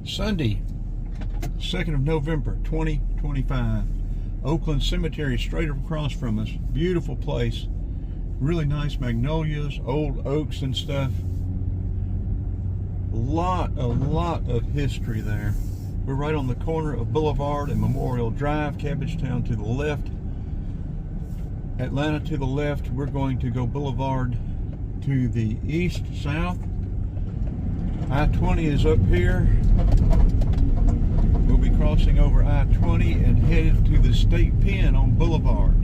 Sunday, 2nd of November, 2025. Oakland Cemetery straight across from us. Beautiful place. Really nice magnolias, old oaks and stuff. A lot of history there. We're right on the corner of Boulevard and Memorial Drive. Cabbagetown to the left. Atlanta to the left. We're going to go Boulevard to the east, south. I-20 is up here. We'll be crossing over I-20 and headed to the state pen on Boulevard.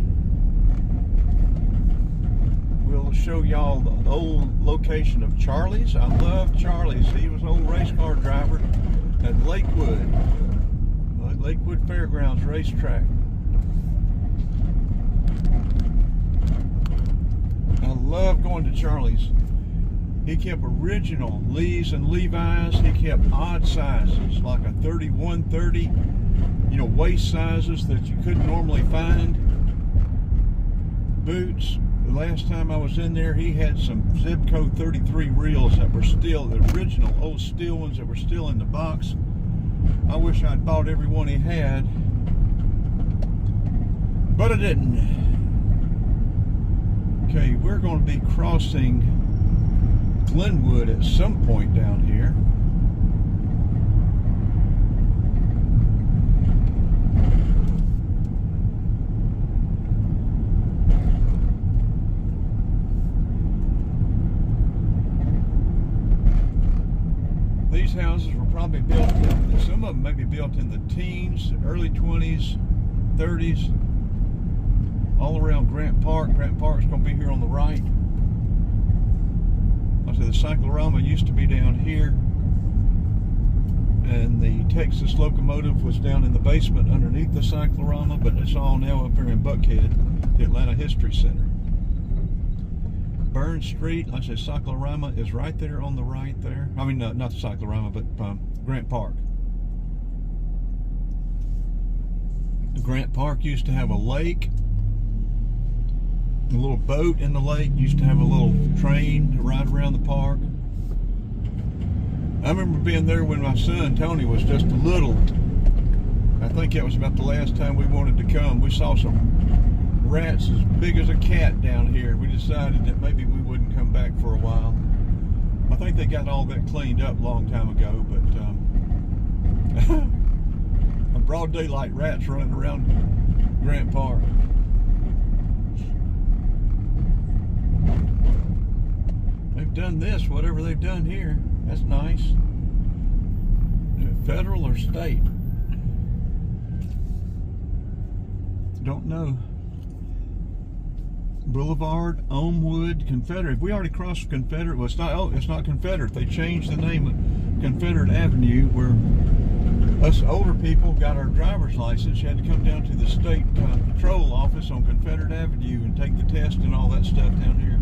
We'll show y'all the old location of Charlie's. I love Charlie's. He was an old race car driver at Lakewood Fairgrounds Racetrack. I love going to Charlie's. He kept original Lees and Levi's. He kept odd sizes, like a 3130, waist sizes that you couldn't normally find. Boots. The last time I was in there, he had some zip code 33 reels that were still the original old steel ones that were still in the box. I wish I'd bought every one he had, but I didn't. Okay, we're going to be crossing Glenwood at some point down here. These houses were probably built in, some of them may be built in the teens, early 20s, 30s, all around Grant Park. Grant Park's going to be here on the right. So the cyclorama used to be down here, and the Texas locomotive was down in the basement underneath the cyclorama, but it's all now up here in Buckhead, the Atlanta History Center. Burns Street, like I said, cyclorama is right there on the right there. I mean, not the cyclorama, but Grant Park. The Grant Park used to have a lake. A little boat in the lake, used to have a little train to ride around the park. I remember being there when my son Tony was just little. I think that was about the last time we wanted to come. We saw some rats as big as a cat down here. We decided that maybe we wouldn't come back for a while. I think they got all that cleaned up a long time ago, but a broad daylight rats running around Grant Park. They've done this, whatever they've done here. That's nice. Federal or state? Don't know. Boulevard, Elmwood, Confederate. We already crossed Confederate. Well, it's not. Oh, it's not Confederate. They changed the name of Confederate Avenue, where us older people got our driver's license. You had to come down to the state patrol office on Confederate Avenue and take the test and all that stuff down here.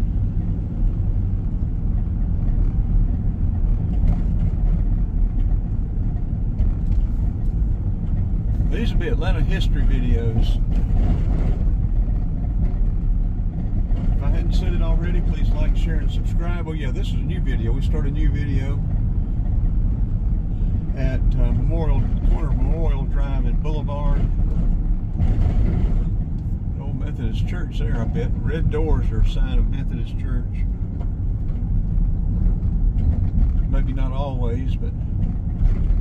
These would be Atlanta history videos. If I hadn't said it already, please like, share, and subscribe. Oh yeah, this is a new video. We started a new video at corner of Memorial Drive and Boulevard. Old Methodist Church there, I bet. Red doors are a sign of Methodist Church. Maybe not always, but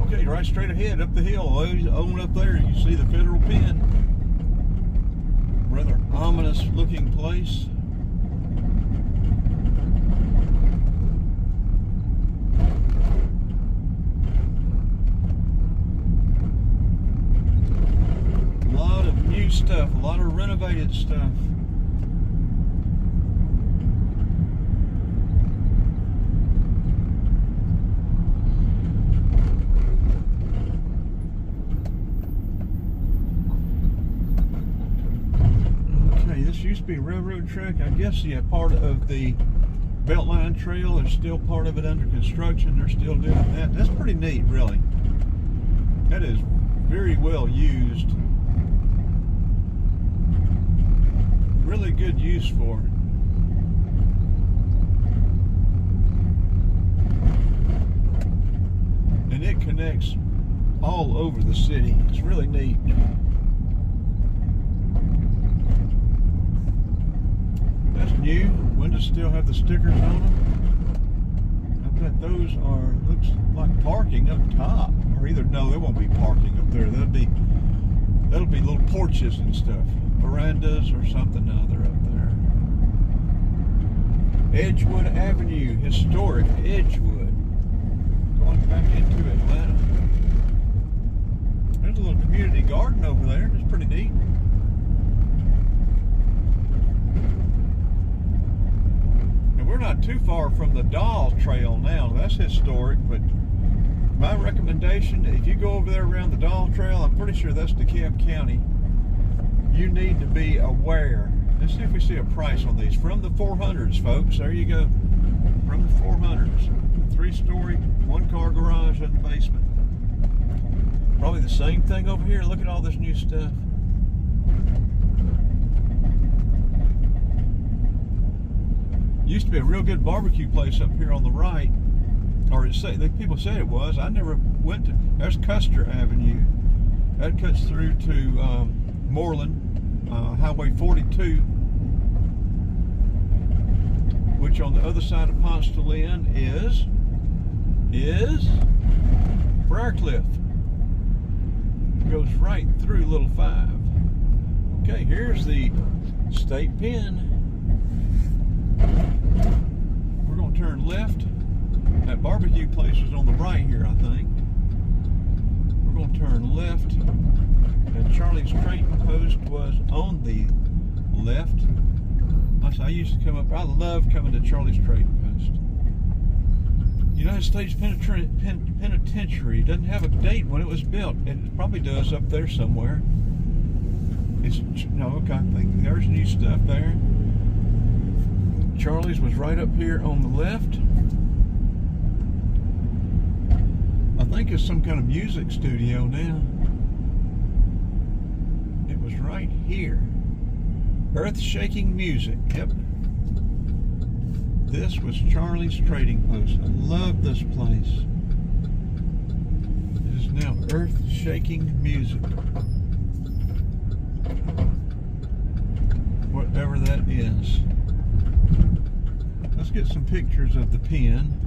okay, right straight ahead up the hill, on up there, you see the federal pen. Rather ominous looking place. A lot of new stuff, a lot of renovated stuff. This used to be a railroad track. I guess, yeah, part of the Beltline Trail. There's still part of it under construction. They're still doing that. That's pretty neat, really. That is very well used. Really good use for it. And it connects all over the city. It's really neat. That's new. Windows still have the stickers on them. I bet those are, looks like parking up top. Or either, no, there won't be parking up there. That'll be little porches and stuff. Verandas or something other up there. Edgewood Avenue, historic Edgewood. Going back into Atlanta. There's a little community garden over there. It's pretty neat. And we're not too far from the Doll Trail now. That's historic, but my recommendation, if you go over there around the Doll Trail, I'm pretty sure that's DeKalb County, you need to be aware. Let's see if we see a price on these. From the 400s, folks. There you go. From the 400s. 3-story, 1-car garage in the basement. Probably the same thing over here. Look at all this new stuff. Used to be a real good barbecue place up here on the right. Or people say it was. I never went to. There's Custer Avenue. That cuts through to Moreland. Highway 42, which on the other side of Ponce de Leon is Briarcliff. Goes right through Little 5. Okay, here's the state pen. We're going to turn left. That barbecue place is on the right here, I think. We're going to turn left. And Charlie's Trading Post was on the left. I used to come up, I love coming to Charlie's Trading Post. United States Penitentiary doesn't have a date when it was built. It probably does up there somewhere. Okay, I think there's new stuff there. Charlie's was right up here on the left. I think it's some kind of music studio now. Right here. Earth-shaking music. Yep. This was Charlie's Trading Post. I love this place. It is now earth-shaking music. Whatever that is. Let's get some pictures of the pen.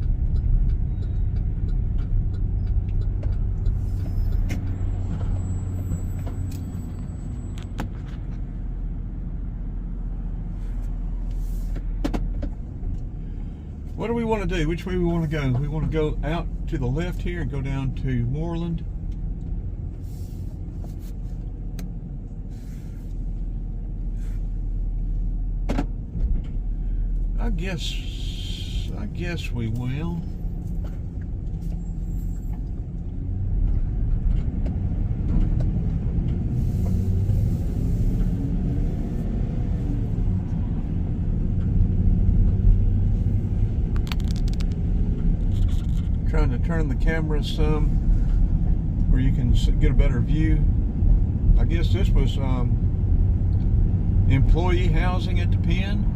What do we want to do? Which way we want to go? We want to go out to the left here and go down to Moreland. I guess we will. Trying to turn the camera some where you can get a better view. I guess this was employee housing at the pen.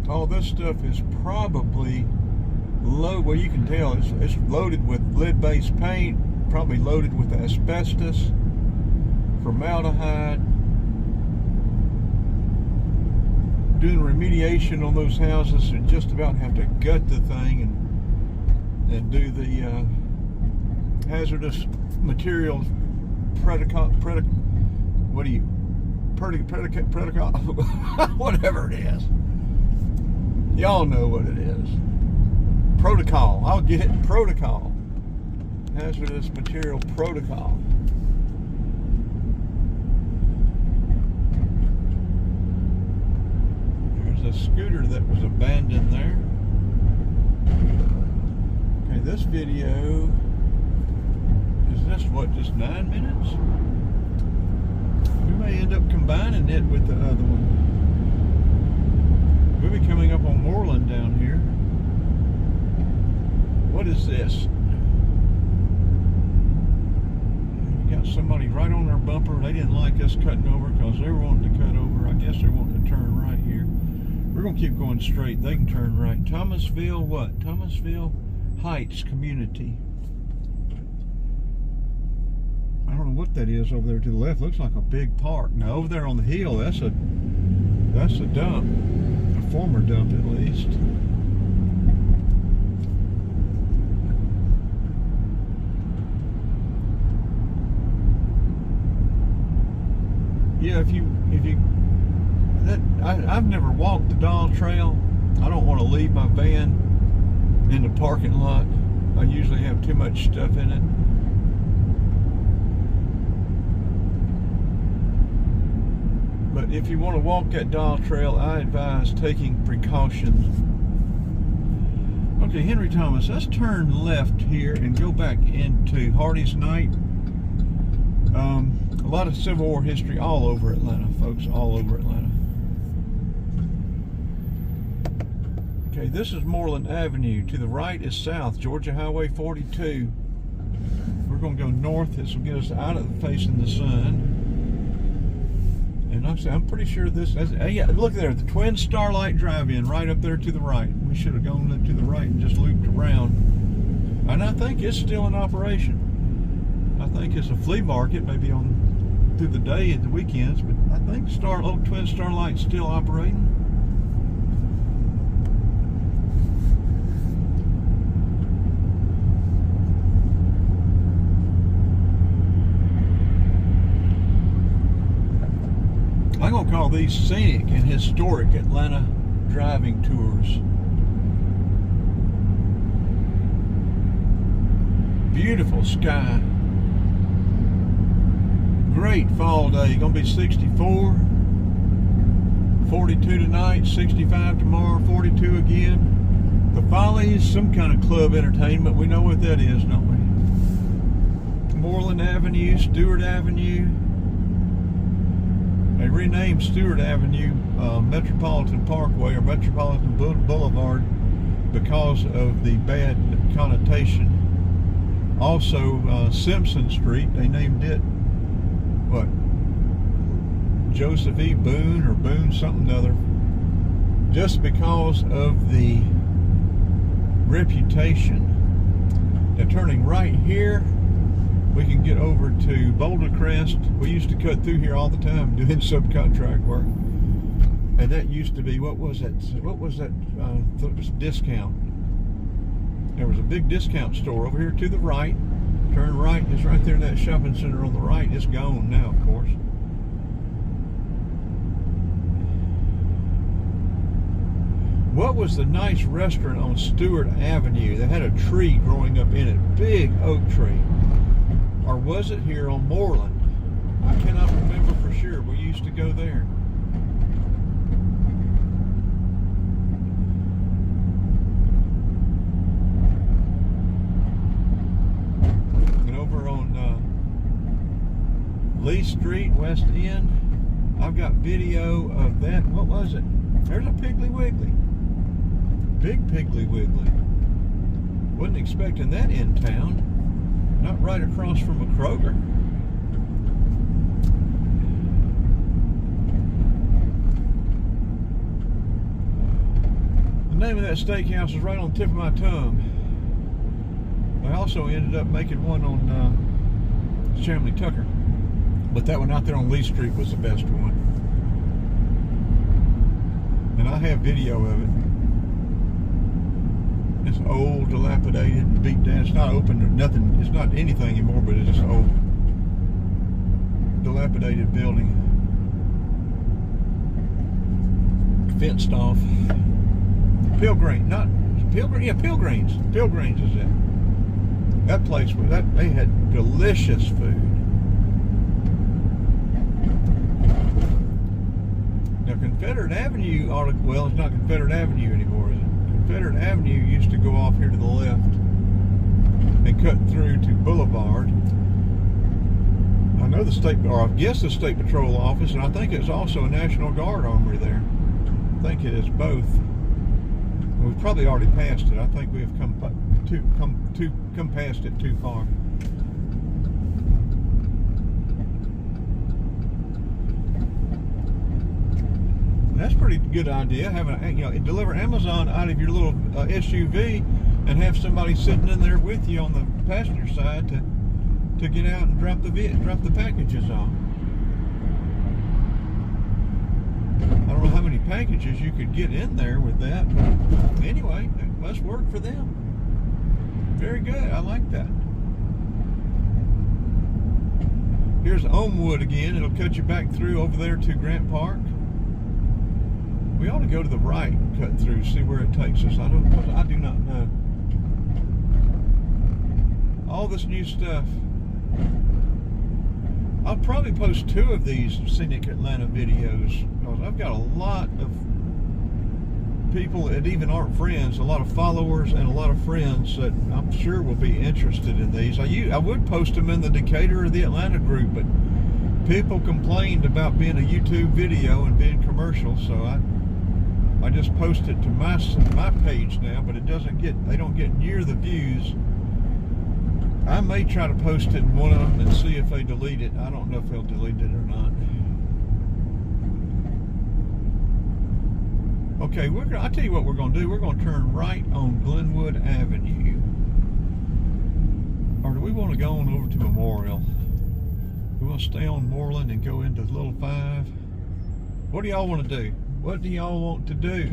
All this stuff is probably well, you can tell it's loaded with lead-based paint, probably loaded with asbestos, formaldehyde. Doing remediation on those houses, and just about have to gut the thing and do the hazardous materials protocol, whatever it is. Y'all know what it is. Protocol. I'll get it. Protocol. Hazardous material protocol. There's a scooter that was abandoned there. Okay, this video is this what, just 9 minutes? We may end up combining it with the other one. We'll be coming up on Moreland down here. What is this? somebody right on their bumper. They didn't like us cutting over because they were wanting to cut over. I guess they're wanting to turn right here. We're going to keep going straight. They can turn right. Thomasville what? Thomasville Heights Community. I don't know what that is over there to the left. Looks like a big park. Now over there on the hill, that's a dump. A former dump at least. Yeah, I've never walked the Doll Trail. I don't want to leave my van in the parking lot. I usually have too much stuff in it. But if you want to walk that Doll Trail, I advise taking precautions. Okay, Henry Thomas, let's turn left here and go back into Hardy's Night. A lot of Civil War history all over Atlanta, folks, all over Atlanta. Okay, this is Moreland Avenue. To the right is south, Georgia Highway 42. We're going to go north. This will get us out of the facing the sun. And I'm pretty sure this, yeah, look there, the Twin Starlight Drive-In right up there to the right. We should have gone to the right and just looped around. And I think it's still in operation. I think it's a flea market, maybe on through the day at the weekends, but I think old Twin Starlight's still operating. I'm going to call these scenic and historic Atlanta driving tours. Beautiful sky. Great fall day. Going to be 64. 42 tonight, 65 tomorrow, 42 again. The Follies, some kind of club entertainment. We know what that is, don't we? Moreland Avenue, Stewart Avenue. They renamed Stewart Avenue Metropolitan Parkway or Metropolitan Boulevard because of the bad connotation. Also, Simpson Street, they named it, what, Joseph E. Boone or Boone something or other, just because of the reputation. Now turning right here, we can get over to Boulder Crest. We used to cut through here all the time doing subcontract work. And that used to be, what was that discount? There was a big discount store over here to the right. Turn right, it's right there in that shopping center on the right. It's gone now, of course. What was the nice restaurant on Stewart Avenue that had a tree growing up in it? Big oak tree. Or was it here on Moreland? I cannot remember for sure. We used to go there. And over on Lee Street, West End, I've got video of that. What was it? There's a Piggly Wiggly. Big Piggly Wiggly. Wasn't expecting that in town. Not right across from a Kroger. The name of that steakhouse is right on the tip of my tongue. I also ended up making one on Shamley Tucker. But that one out there on Lee Street was the best one. And I have video of it. It's old, dilapidated, beat down. It's not open or nothing. It's not anything anymore, but it's just old, dilapidated building. Fenced off. Pilgrim, not Pilgrim. Yeah, Pilgrims. Pilgrims is it? That place was that. They had delicious food. Now Confederate Avenue ought to, well, it's not Confederate Avenue anymore, is it? Confederate Avenue used to go off here to the left and cut through to Boulevard. I know the state, or I guess the State Patrol office, and I think it's also a National Guard armory there. I think it is both. We've probably already passed it. I think we have come past it too far. That's a pretty good idea. Deliver Amazon out of your little SUV and have somebody sitting in there with you on the passenger side to get out and drop the packages off. I don't know how many packages you could get in there with that, but anyway, it must work for them. Very good. I like that. Here's Elmwood again. It'll cut you back through over there to Grant Park. We ought to go to the right, cut through, see where it takes us. I do not know. All this new stuff. I'll probably post 2 of these Scenic Atlanta videos because I've got a lot of people that even aren't friends, a lot of followers and a lot of friends that I'm sure will be interested in these. I would post them in the Decatur or the Atlanta group, but people complained about being a YouTube video and being commercial, so I just post it to my page now, but they don't get near the views. I may try to post it in one of them and see if they delete it. I don't know if they'll delete it or not. Okay, I'll tell you what we're going to do. We're going to turn right on Glenwood Avenue. Or do we want to go on over to Memorial? We want to stay on Moreland and go into Little 5. What do y'all want to do? What do y'all want to do?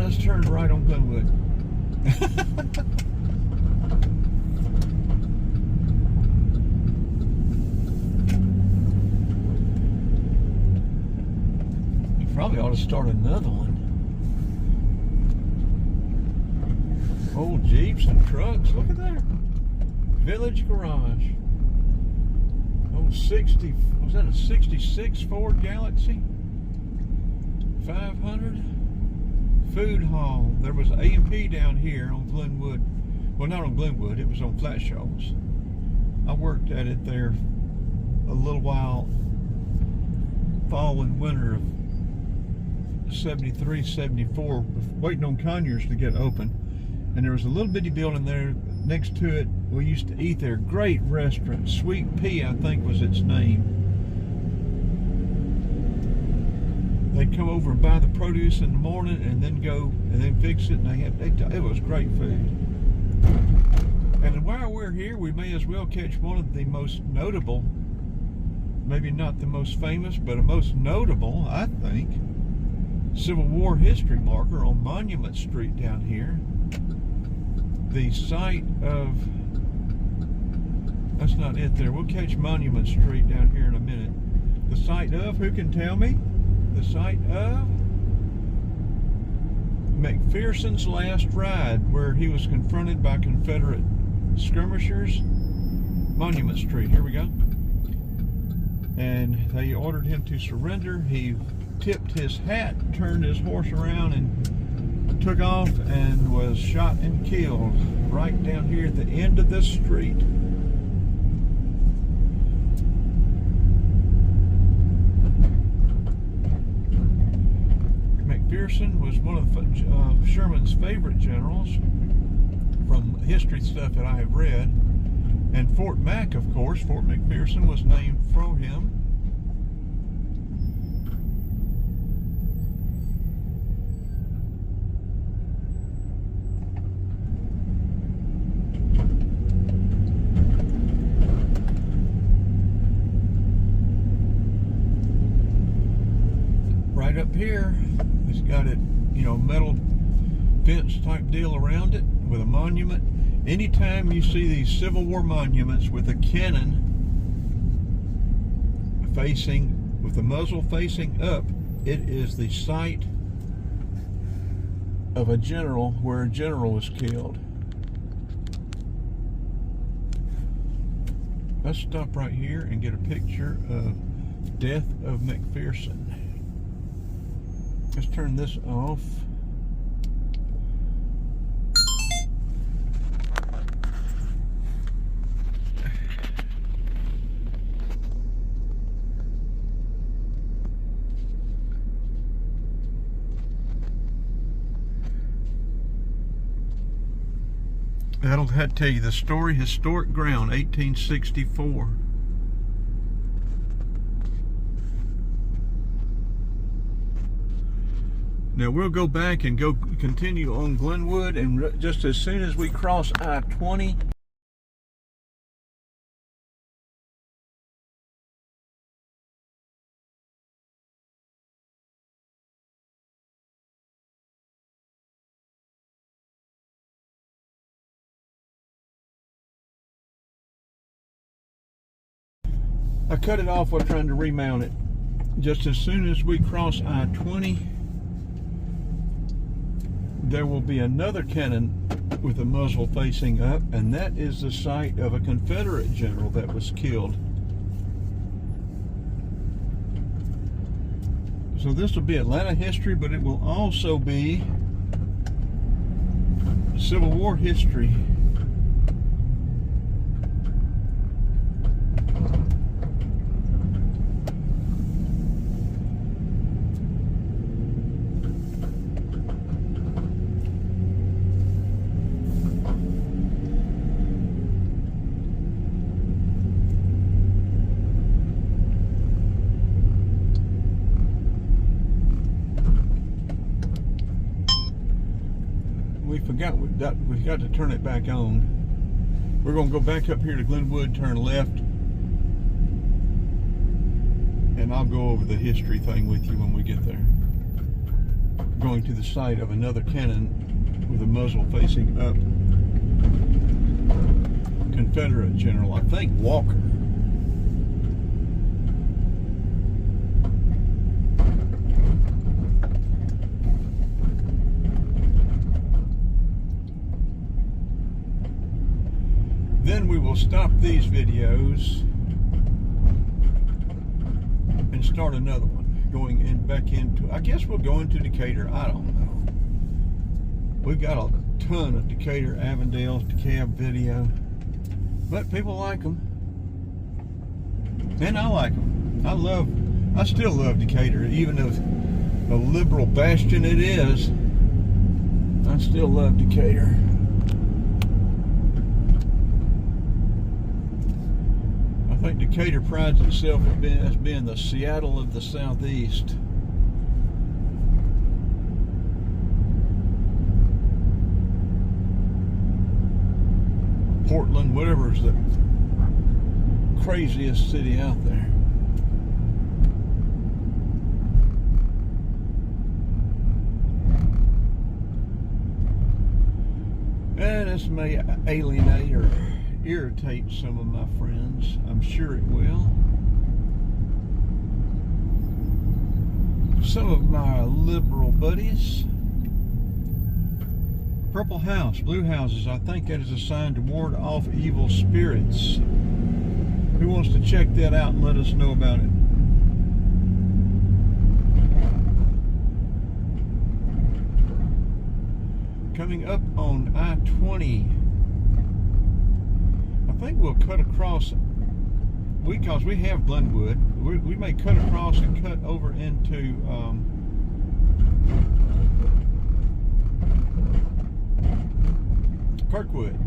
Let's turn right on Glenwood. You probably ought to start another one. Old Jeeps and trucks. Look at there. Village Garage. Old 60. Was that a 66 Ford Galaxy? 500. Food hall. There was A&P down here on Glenwood. Well, not on Glenwood. It was on Flat Shoals. I worked at it there a little while, fall and winter of 73, 74, waiting on Conyers to get open. And there was a little bitty building there next to it. We used to eat there. Great restaurant. Sweet Pea, I think, was its name. They'd come over and buy the produce in the morning and then go and then fix it. And it was great food. And while we're here, we may as well catch one of the most notable, maybe not the most famous, but a most notable, I think, Civil War history marker on Monument Street down here. The site of, that's not it there. We'll catch Monument Street down here in a minute. The site of, who can tell me? The site of McPherson's last ride, where he was confronted by Confederate skirmishers. Monument Street, here we go. And they ordered him to surrender. He tipped his hat, turned his horse around, and took off and was shot and killed right down here at the end of this street. McPherson was one of Sherman's favorite generals from history stuff that I have read. And Fort Mac, of course, Fort McPherson was named for him. Right up here, it's got it, metal fence type deal around it with a monument. Anytime you see these Civil War monuments with a cannon with the muzzle facing up, it is the site of a general where a general was killed. Let's stop right here and get a picture of Death of McPherson. Let's turn this off. That'll tell you the story. Historic ground, 1864. Now we'll go back and go continue on Glenwood, and just as soon as we cross I-20, I cut it off while trying to remount it. Just as soon as we cross I-20, there will be another cannon with a muzzle facing up, and that is the site of a Confederate general that was killed. So this will be Atlanta history, but it will also be Civil War history. We got to turn it back on. We're going to go back up here to Glenwood, turn left, and I'll go over the history thing with you when we get there. Going to the site of another cannon with a muzzle facing up. Confederate general, I think Walker. Then we will stop these videos and start another one, going in back into, I guess we'll go into Decatur, I don't know. We've got a ton of Decatur, Avondale, DeKalb video, but people like them, and I like them. I still love Decatur, even though a liberal bastion it is, I still love Decatur. I think Decatur prides itself as being the Seattle of the Southeast. Portland, whatever's the craziest city out there. And this may alienate or irritate some of my friends. I'm sure it will. Some of my liberal buddies. Purple house, blue houses, I think that is a sign to ward off evil spirits. Who wants to check that out and let us know about it? Coming up on I-20, I think we'll cut across, because we have Glenwood, we may cut across and cut over into Kirkwood.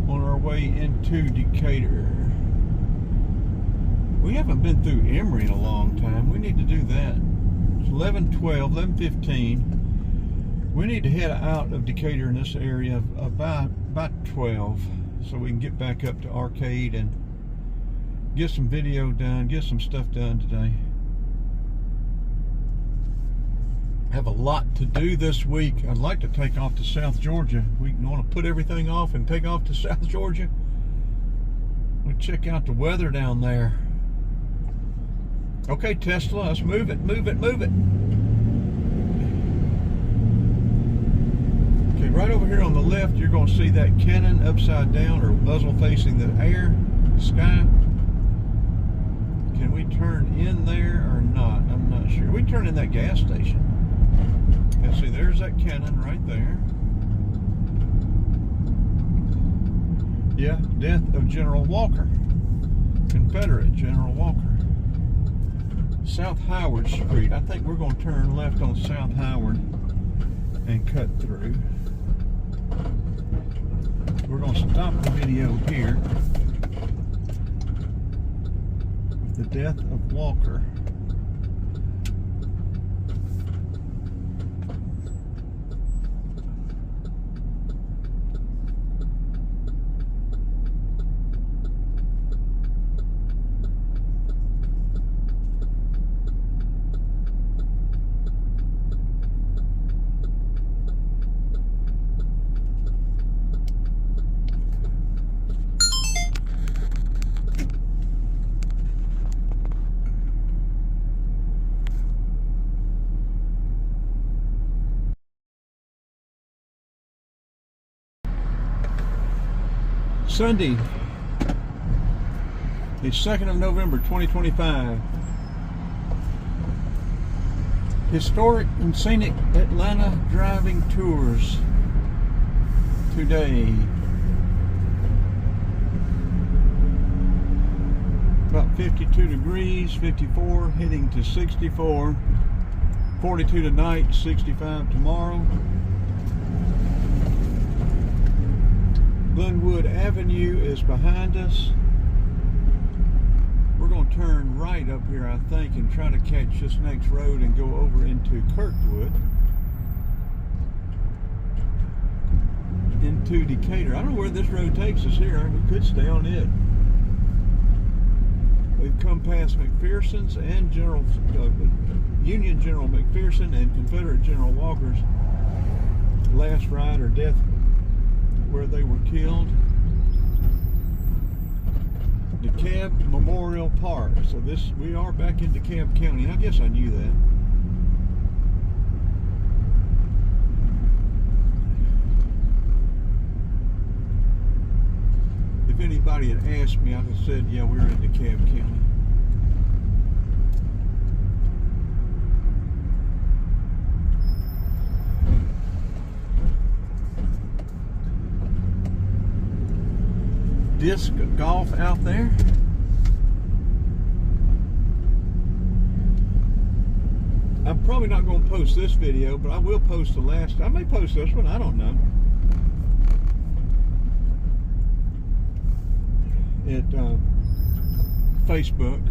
On our way into Decatur. We haven't been through Emory in a long time. We need to do that. It's 11:12, 11:15. We need to head out of Decatur in this area about 12, so we can get back up to Arcade and get some video done, get some stuff done today. I have a lot to do this week. I'd like to take off to South Georgia. We want to put everything off and take off to South Georgia. We'll check out the weather down there. Okay, Tesla, let's move it, move it, move it. Okay, right over here on the left, you're going to see that cannon upside down or muzzle facing the air, the sky. Can we turn in there or not? I'm not sure. We turn in that gas station. And see, there's that cannon right there. Yeah, death of General Walker. Confederate General Walker. South Howard Street. I think we're going to turn left on South Howard and cut through. We're going to stop the video here. The death of Walker. Sunday, the 2nd of November, 2025. Historic and Scenic Atlanta driving tours today. About 52 degrees, 54, heading to 64. 42 tonight, 65 tomorrow. Glenwood Avenue is behind us. We're going to turn right up here, I think, and try to catch this next road and go over into Kirkwood, into Decatur. I don't know where this road takes us here. We could stay on it. We've come past McPherson's and Union General McPherson and Confederate General Walker's last ride or death where they were killed. DeKalb Memorial Park. So we are back in DeKalb County. I guess I knew that. If anybody had asked me, I'd have said, yeah, we're in DeKalb County. Disc golf out there. I'm probably not going to post this video, but I will post the last. I may post this one, I don't know. At Facebook.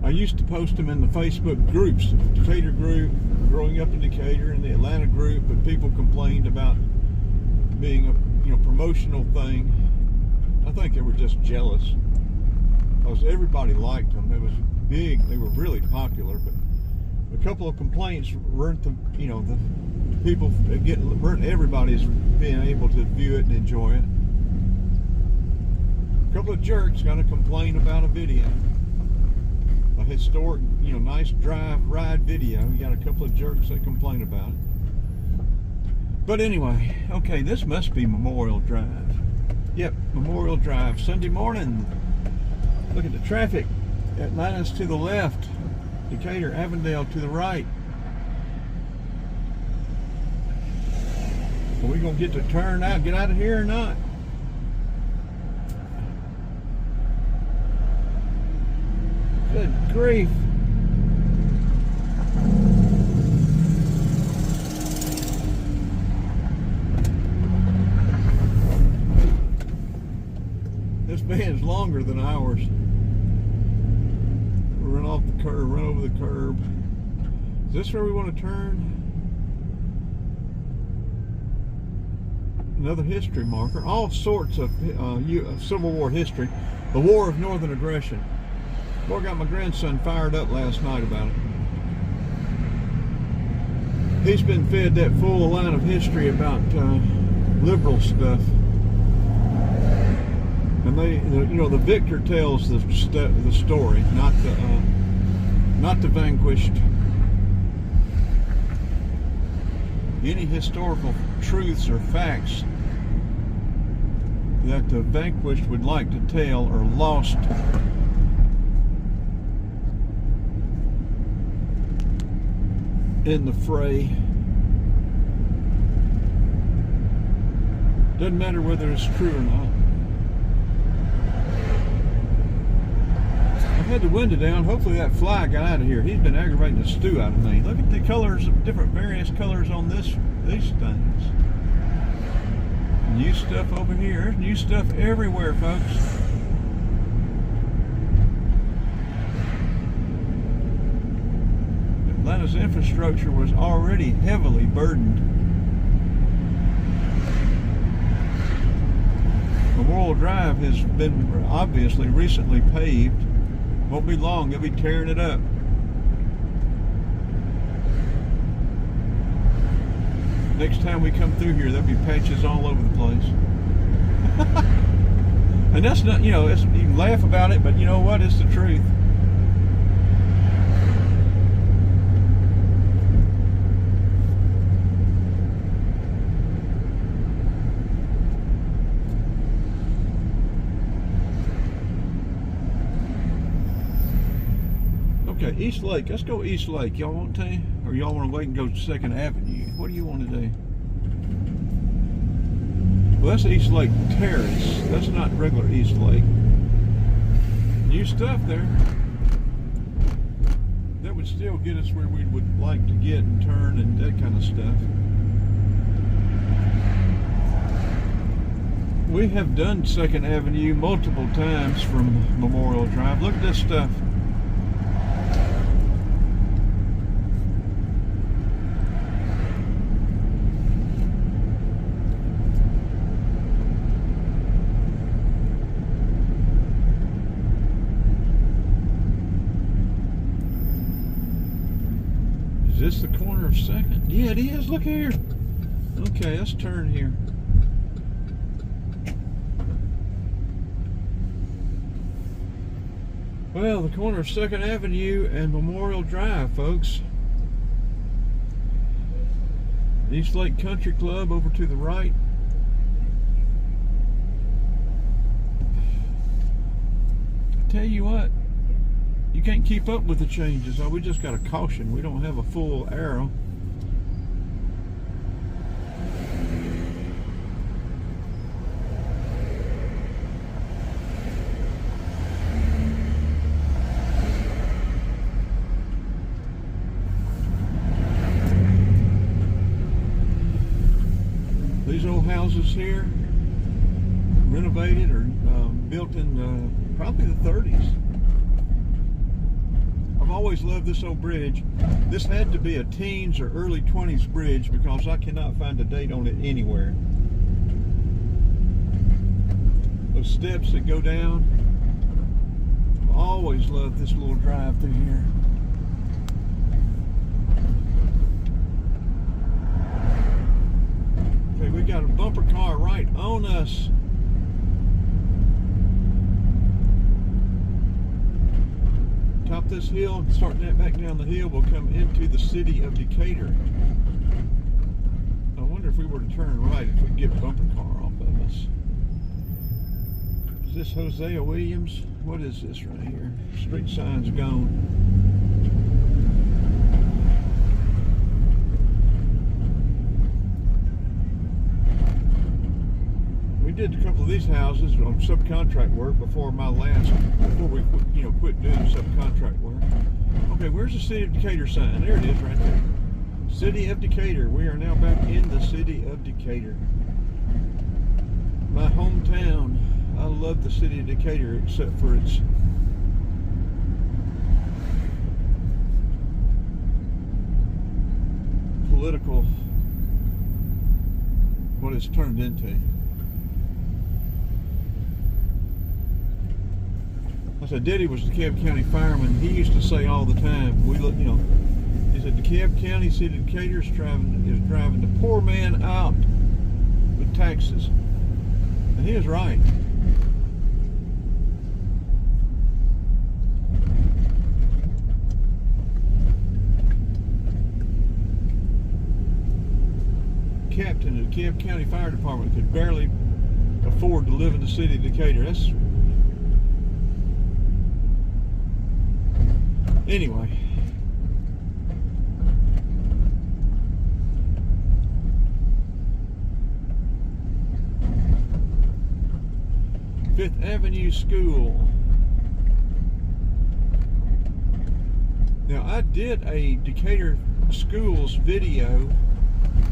I used to post them in the Facebook groups, the Decatur group, growing up in Decatur, and the Atlanta group, but people complained about being a promotional thing. I think they were just jealous because everybody liked them. It was big. They were really popular, but a couple of complaints weren't the people weren't everybody's being able to view it and enjoy it. A couple of jerks got to complain about a video, a historic, nice ride video. You got a couple of jerks that complain about it. But anyway, okay, this must be Memorial Drive. Yep, Memorial Drive, Sunday morning. Look at the traffic. Atlanta's to the left. Decatur, Avondale to the right. Are we going to get to turn out, get out of here or not? Good grief. This van's longer than ours. Run off the curb, run over the curb. Is this where we want to turn? Another history marker. All sorts of Civil War history. The War of Northern Aggression. Boy, got my grandson fired up last night about it. He's been fed that full line of history about liberal stuff. And the victor tells the story, not the vanquished. Any historical truths or facts that the vanquished would like to tell are lost in the fray. Doesn't matter whether it's true or not. I had the window down. Hopefully that fly got out of here. He's been aggravating the stew out of me. Look at the colors, different various colors on these things. New stuff over here. New stuff everywhere, folks. because infrastructure was already heavily burdened. Memorial Drive has been obviously recently paved. Won't be long, they'll be tearing it up. Next time we come through here, there'll be patches all over the place. And that's not, you can laugh about it, but you know what? It's the truth. Okay, East Lake. Let's go East Lake. Y'all want to? Or y'all want to wait and go to 2nd Avenue? What do you want to do? Well, that's East Lake Terrace. That's not regular East Lake. New stuff there. That would still get us where we would like to get and turn and that kind of stuff. We have done 2nd Avenue multiple times from Memorial Drive. Look at this stuff. Is this the corner of 2nd? Yeah, it is. Look here. Okay, let's turn here. Well, the corner of 2nd Avenue and Memorial Drive, folks. East Lake Country Club over to the right. I tell you what, you can't keep up with the changes. We just got a caution. We don't have a full arrow. These old houses here, renovated or built in probably the 30s. I've always loved this old bridge. This had to be a teens or early 20s bridge because I cannot find a date on it anywhere. Those steps that go down. I've always loved this little drive through here. Okay, we got a bumper car right on us. Top this hill and start that back down the hill, we'll come into the city of Decatur. I wonder if we were to turn right, if we could get a bumper car off of us. Is this Hosea Williams? What is this right here? Street sign's gone. We did a couple of these houses on subcontract work before we quit doing subcontract work. Okay, where's the City of Decatur sign? There it is right there. City of Decatur. We are now back in the City of Decatur. My hometown. I love the City of Decatur except for its political, what it's turned into. I said, Diddy was the DeKalb County fireman. He used to say all the time, he said, DeKalb County City of Decatur is driving the poor man out with taxes. And he was right. Captain of the DeKalb County Fire Department could barely afford to live in the city of Decatur. Anyway. Fifth Avenue School. Now I did a Decatur schools video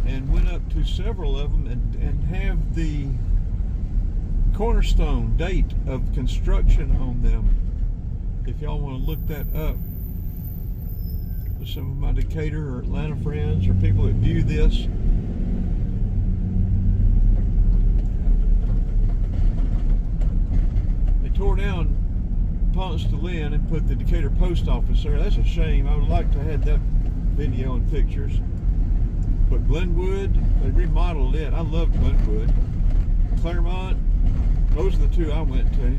and went up to several of them and have the cornerstone date of construction on them. If y'all want to look that up. some of my Decatur or Atlanta friends or people that view this. They tore down Ponce de Leon and put the Decatur post office there. That's a shame. I would like to have had that video and pictures. But Glenwood, they remodeled it. I love Glenwood. Claremont, those are the two I went to.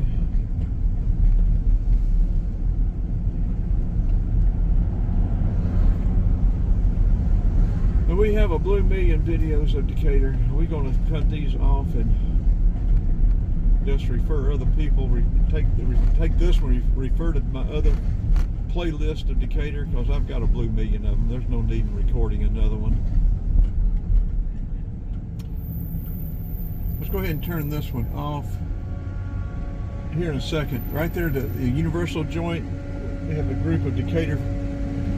But we have a blue million videos of Decatur. We're going to cut these off and just refer other people. Take this one, refer to my other playlist of Decatur, because I've got a blue million of them. There's no need in recording another one. Let's go ahead and turn this one off here in a second. Right there, the Universal Joint, we have a group of Decatur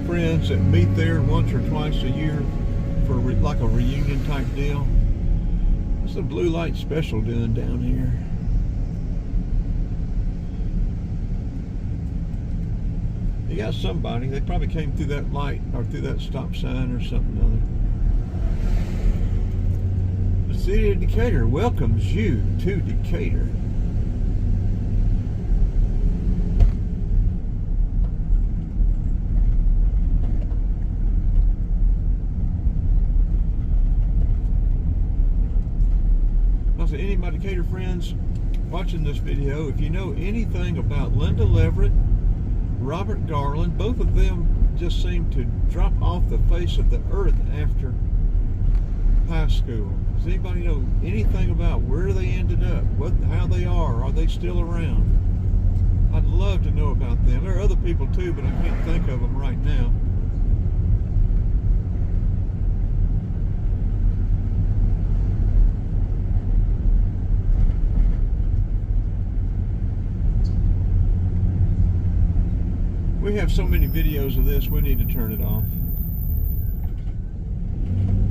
friends that meet there once or twice a year for like a reunion type deal. What's the blue light special doing down here? You got somebody. They probably came through that light or through that stop sign or something or other. The city of Decatur welcomes you to Decatur. Also, any of my Decatur friends watching this video, if you know anything about Linda Leverett, Robert Garland, both of them just seem to drop off the face of the earth after high school. Does anybody know anything about where they ended up, how they are they still around? I'd love to know about them. There are other people too, but I can't think of them right now. We have so many videos of this, we need to turn it off.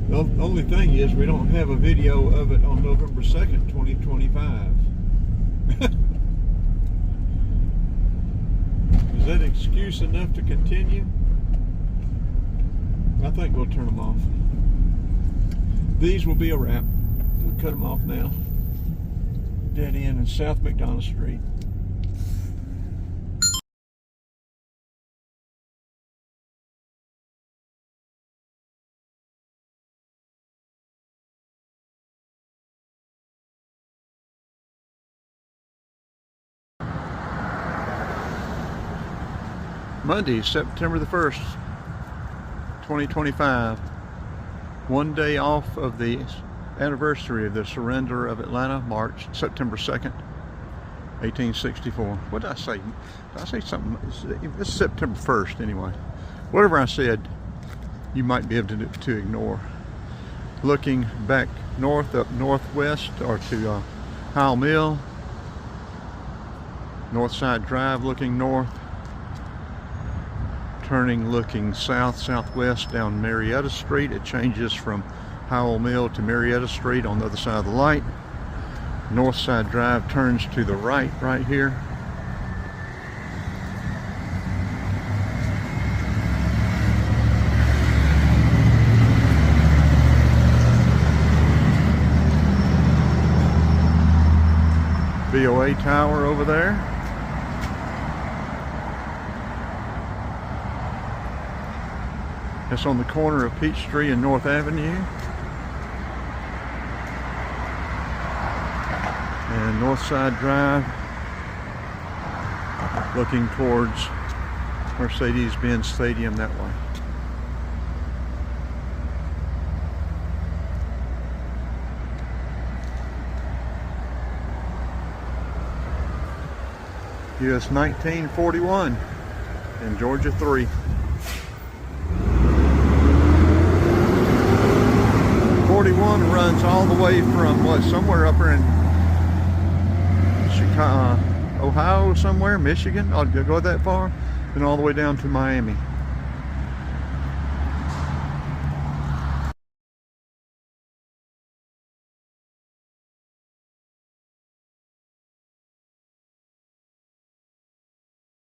The only thing is, we don't have a video of it on November 2nd, 2025. Is that excuse enough to continue? I think we'll turn them off. These will be a wrap. We'll cut them off now. Dead end in South McDonough Street. Monday, September the 1st, 2025. One day off of the anniversary of the surrender of Atlanta, September 2nd, 1864. What did I say? Did I say something? This is September 1st anyway. Whatever I said, you might be able to ignore. Looking back north, up northwest, or to Howell Mill. Northside Drive looking north. Turning looking southwest down Marietta Street. It changes from Howell Mill to Marietta Street on the other side of the light. Northside Drive turns to the right here. VOA Tower over there. It's on the corner of Peachtree and North Avenue. And Northside Drive, looking towards Mercedes-Benz Stadium that way. US 1941 and Georgia 3. 41 runs all the way from somewhere up here in Chicago, Ohio somewhere, Michigan. I'll go that far, and all the way down to Miami.